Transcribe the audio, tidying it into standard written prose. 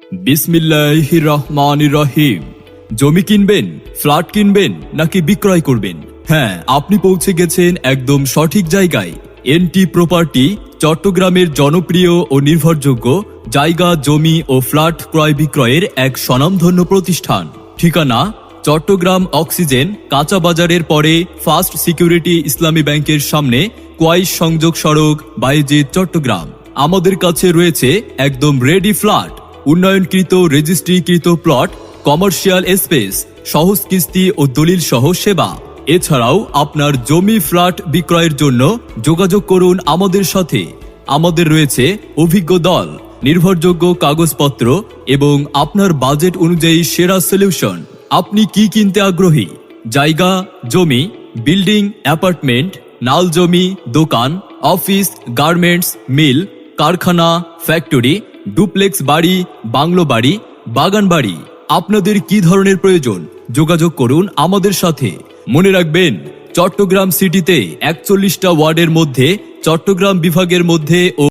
বিসমিল্লাহির রহমানির রহিম। জমি কিনবেন, ফ্ল্যাট কিনবেন নাকি বিক্রয় করবেন? হ্যাঁ, আপনি পৌঁছে গেছেন একদম সঠিক জায়গায়। এনটি প্রপার্টি চট্টগ্রামের জনপ্রিয় ও নির্ভরযোগ্য জায়গা, জমি ও ফ্ল্যাট ক্রয় বিক্রয়ের এক স্বনামধন্য প্রতিষ্ঠান। ঠিকানা: চট্টগ্রাম অক্সিজেন কাঁচা বাজারের পরে ফার্স্ট সিকিউরিটি ইসলামী ব্যাংকের সামনে, কোয়াইশ সংযোগ সড়ক, বায়েজিদ, চট্টগ্রাম। আমাদের কাছে রয়েছে একদম রেডি ফ্ল্যাট, উন্নয়নকৃত রেজিস্ট্রিকৃত প্লট, কমার্শিয়াল স্পেস, সহজ কিস্তি ও দলিল সহ সেবা। এছাড়াও আপনার জমি ফ্ল্যাট বিক্রয়ের জন্য যোগাযোগ করুন আমাদের সাথে। আমাদের রয়েছে অভিজ্ঞ দল, নির্ভরযোগ্য কাগজপত্র এবং আপনার বাজেট অনুযায়ী সেরা সলিউশন। আপনি কি কিনতে আগ্রহী? জায়গা, জমি, বিল্ডিং, অ্যাপার্টমেন্ট, নাল জমি, দোকান, অফিস, গার্মেন্টস, মিল, কারখানা, ফ্যাক্টরি, ডুপ্লেক্স বাড়ি, বাংলো বাড়ি, বাগান বাড়ি, আপনাদের কি ধরনের প্রয়োজন? যোগাযোগ করুন আমাদের সাথে। মনে রাখবেন, চট্টগ্রাম সিটিতে 41টা ওয়ার্ডের মধ্যে, চট্টগ্রাম বিভাগের মধ্যে ও